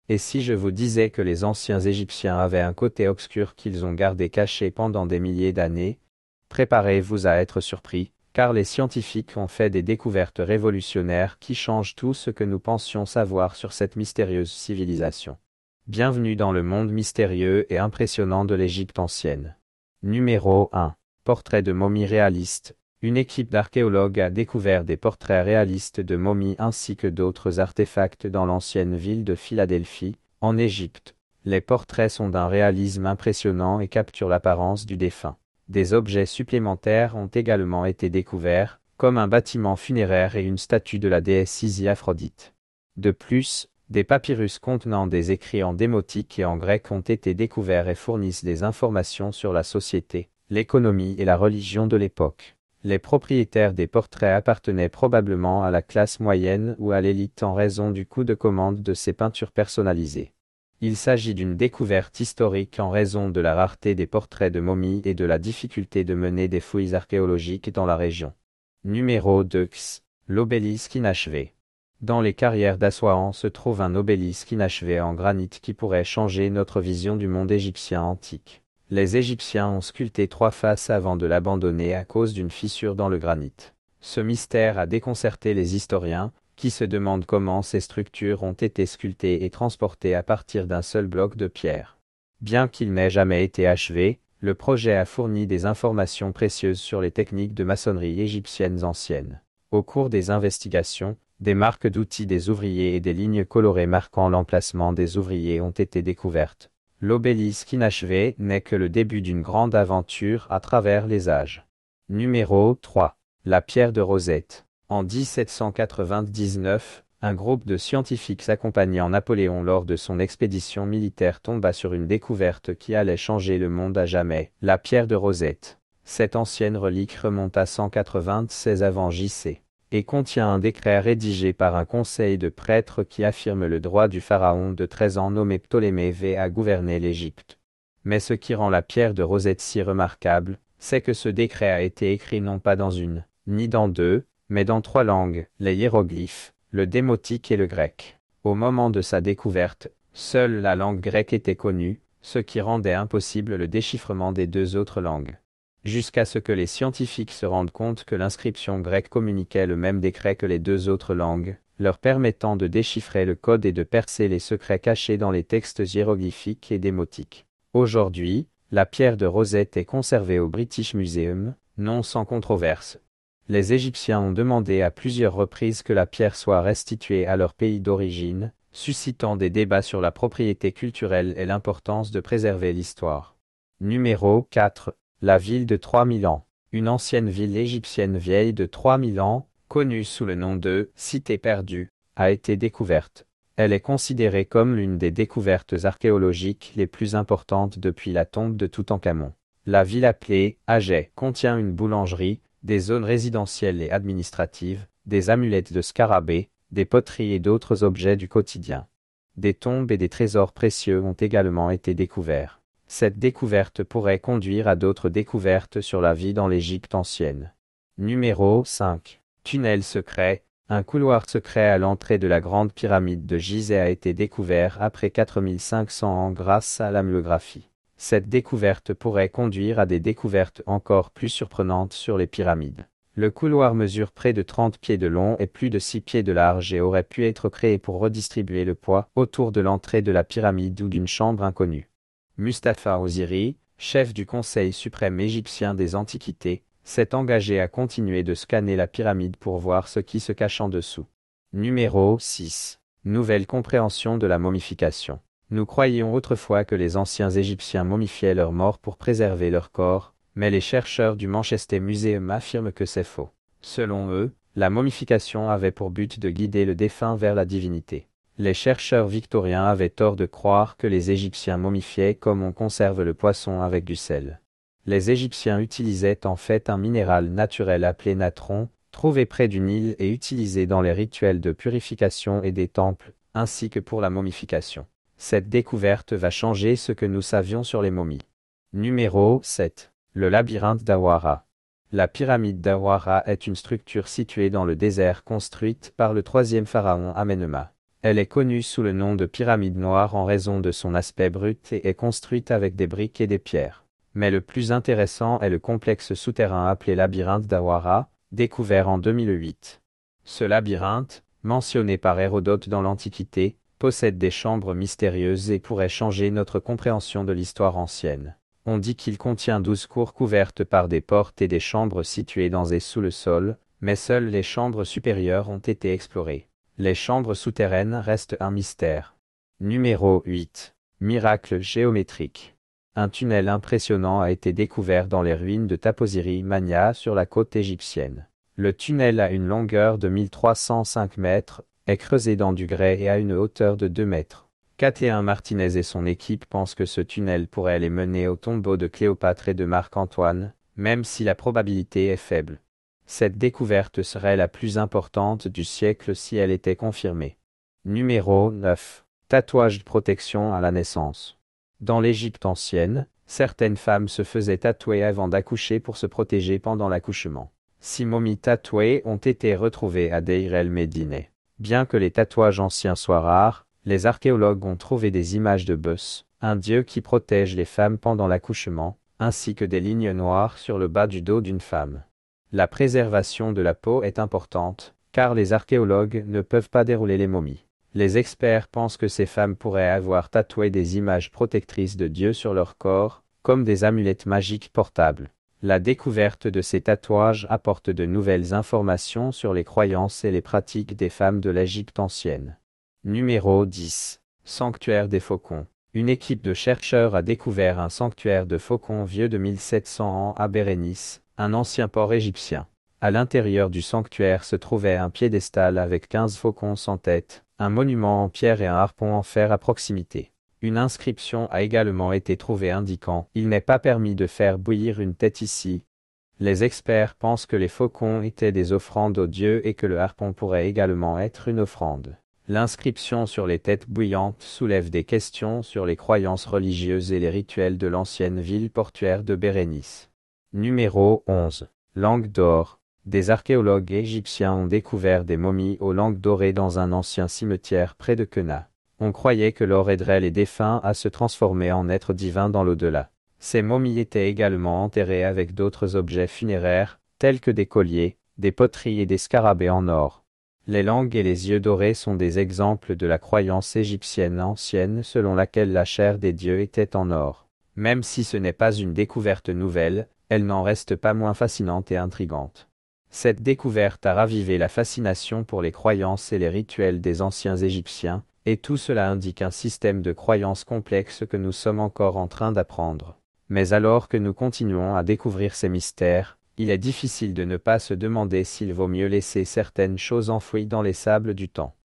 Et si je vous disais que les anciens Égyptiens avaient un côté obscur qu'ils ont gardé caché pendant des milliers d'années? Préparez-vous à être surpris, car les scientifiques ont fait des découvertes révolutionnaires qui changent tout ce que nous pensions savoir sur cette mystérieuse civilisation. Bienvenue dans le monde mystérieux et impressionnant de l'Égypte ancienne. Numéro 1. Portrait de momies réalistes. Une équipe d'archéologues a découvert des portraits réalistes de momies ainsi que d'autres artefacts dans l'ancienne ville de Philadelphie, en Égypte. Les portraits sont d'un réalisme impressionnant et capturent l'apparence du défunt. Des objets supplémentaires ont également été découverts, comme un bâtiment funéraire et une statue de la déesse Isis Aphrodite. De plus, des papyrus contenant des écrits en démotique et en grec ont été découverts et fournissent des informations sur la société, l'économie et la religion de l'époque. Les propriétaires des portraits appartenaient probablement à la classe moyenne ou à l'élite en raison du coût de commande de ces peintures personnalisées. Il s'agit d'une découverte historique en raison de la rareté des portraits de momies et de la difficulté de mener des fouilles archéologiques dans la région. Numéro 2. L'obélisque inachevé. Dans les carrières d'Assouan se trouve un obélisque inachevé en granit qui pourrait changer notre vision du monde égyptien antique. Les Égyptiens ont sculpté 3 faces avant de l'abandonner à cause d'une fissure dans le granit. Ce mystère a déconcerté les historiens, qui se demandent comment ces structures ont été sculptées et transportées à partir d'un seul bloc de pierre. Bien qu'il n'ait jamais été achevé, le projet a fourni des informations précieuses sur les techniques de maçonnerie égyptiennes anciennes. Au cours des investigations, des marques d'outils des ouvriers et des lignes colorées marquant l'emplacement des ouvriers ont été découvertes. L'obélisque inachevé n'est que le début d'une grande aventure à travers les âges. Numéro 3. La pierre de Rosette. En 1799, un groupe de scientifiques accompagnant Napoléon lors de son expédition militaire tomba sur une découverte qui allait changer le monde à jamais, la pierre de Rosette. Cette ancienne relique remonte à 196 avant J.C. et contient un décret rédigé par un conseil de prêtres qui affirme le droit du pharaon de 13 ans nommé Ptolémée V à gouverner l'Égypte. Mais ce qui rend la pierre de Rosette si remarquable, c'est que ce décret a été écrit non pas dans une, ni dans 2, mais dans 3 langues, les hiéroglyphes, le démotique et le grec. Au moment de sa découverte, seule la langue grecque était connue, ce qui rendait impossible le déchiffrement des 2 autres langues. Jusqu'à ce que les scientifiques se rendent compte que l'inscription grecque communiquait le même décret que les 2 autres langues, leur permettant de déchiffrer le code et de percer les secrets cachés dans les textes hiéroglyphiques et démotiques. Aujourd'hui, la pierre de Rosette est conservée au British Museum, non sans controverse. Les Égyptiens ont demandé à plusieurs reprises que la pierre soit restituée à leur pays d'origine, suscitant des débats sur la propriété culturelle et l'importance de préserver l'histoire. Numéro 4. La ville de 3000 ans. Une ancienne ville égyptienne vieille de 3000 ans, connue sous le nom de « Cité perdue », a été découverte. Elle est considérée comme l'une des découvertes archéologiques les plus importantes depuis la tombe de Toutankhamon. La ville appelée Agé contient une boulangerie, des zones résidentielles et administratives, des amulettes de scarabées, des poteries et d'autres objets du quotidien. Des tombes et des trésors précieux ont également été découverts. Cette découverte pourrait conduire à d'autres découvertes sur la vie dans l'Égypte ancienne. Numéro 5. Tunnel secret. Un couloir secret à l'entrée de la grande pyramide de Gizeh a été découvert après 4500 ans grâce à l'amulographe. Cette découverte pourrait conduire à des découvertes encore plus surprenantes sur les pyramides. Le couloir mesure près de 30 pieds de long et plus de 6 pieds de large et aurait pu être créé pour redistribuer le poids autour de l'entrée de la pyramide ou d'une chambre inconnue. Mustapha Oziri, chef du Conseil suprême égyptien des Antiquités, s'est engagé à continuer de scanner la pyramide pour voir ce qui se cache en dessous. Numéro 6. Nouvelle compréhension de la momification. Nous croyions autrefois que les anciens Égyptiens momifiaient leurs morts pour préserver leur corps, mais les chercheurs du Manchester Museum affirment que c'est faux. Selon eux, la momification avait pour but de guider le défunt vers la divinité. Les chercheurs victoriens avaient tort de croire que les Égyptiens momifiaient comme on conserve le poisson avec du sel. Les Égyptiens utilisaient en fait un minéral naturel appelé natron, trouvé près du Nil et utilisé dans les rituels de purification et des temples, ainsi que pour la momification. Cette découverte va changer ce que nous savions sur les momies. Numéro 7. Le labyrinthe d'Awara. La pyramide d'Awara est une structure située dans le désert construite par le 3e pharaon Amenemhat. Elle est connue sous le nom de pyramide noire en raison de son aspect brut et est construite avec des briques et des pierres. Mais le plus intéressant est le complexe souterrain appelé labyrinthe d'Awara, découvert en 2008. Ce labyrinthe, mentionné par Hérodote dans l'Antiquité, possède des chambres mystérieuses et pourrait changer notre compréhension de l'histoire ancienne. On dit qu'il contient 12 cours couvertes par des portes et des chambres situées dans et sous le sol, mais seules les chambres supérieures ont été explorées. Les chambres souterraines restent un mystère. Numéro 8. Miracle géométrique. Un tunnel impressionnant a été découvert dans les ruines de Taposiri Mania sur la côte égyptienne. Le tunnel a une longueur de 1305 mètres, est creusé dans du grès et a une hauteur de 2 mètres. K.T.1 Martinez et son équipe pensent que ce tunnel pourrait les mener au tombeau de Cléopâtre et de Marc-Antoine, même si la probabilité est faible. Cette découverte serait la plus importante du siècle si elle était confirmée. Numéro 9. Tatouage de protection à la naissance. Dans l'Égypte ancienne, certaines femmes se faisaient tatouer avant d'accoucher pour se protéger pendant l'accouchement. 6 momies tatouées ont été retrouvées à Deir el-Médine. Bien que les tatouages anciens soient rares, les archéologues ont trouvé des images de Bus, un dieu qui protège les femmes pendant l'accouchement, ainsi que des lignes noires sur le bas du dos d'une femme. La préservation de la peau est importante, car les archéologues ne peuvent pas dérouler les momies. Les experts pensent que ces femmes pourraient avoir tatoué des images protectrices de Dieu sur leur corps, comme des amulettes magiques portables. La découverte de ces tatouages apporte de nouvelles informations sur les croyances et les pratiques des femmes de l'Égypte ancienne. Numéro 10. Sanctuaire des faucons. Une équipe de chercheurs a découvert un sanctuaire de faucons vieux de 1700 ans à Bérénice, un ancien port égyptien. À l'intérieur du sanctuaire se trouvait un piédestal avec 15 faucons sans tête, un monument en pierre et un harpon en fer à proximité. Une inscription a également été trouvée indiquant « Il n'est pas permis de faire bouillir une tête ici ». Les experts pensent que les faucons étaient des offrandes aux dieux et que le harpon pourrait également être une offrande. L'inscription sur les têtes bouillantes soulève des questions sur les croyances religieuses et les rituels de l'ancienne ville portuaire de Bérénice. Numéro 11. Langue d'or. Des archéologues égyptiens ont découvert des momies aux langues dorées dans un ancien cimetière près de Qena. On croyait que l'or aiderait les défunts à se transformer en êtres divins dans l'au-delà. Ces momies étaient également enterrées avec d'autres objets funéraires, tels que des colliers, des poteries et des scarabées en or. Les langues et les yeux dorés sont des exemples de la croyance égyptienne ancienne selon laquelle la chair des dieux était en or. Même si ce n'est pas une découverte nouvelle, elle n'en reste pas moins fascinante et intrigante. Cette découverte a ravivé la fascination pour les croyances et les rituels des anciens Égyptiens, et tout cela indique un système de croyances complexe que nous sommes encore en train d'apprendre. Mais alors que nous continuons à découvrir ces mystères, il est difficile de ne pas se demander s'il vaut mieux laisser certaines choses enfouies dans les sables du temps.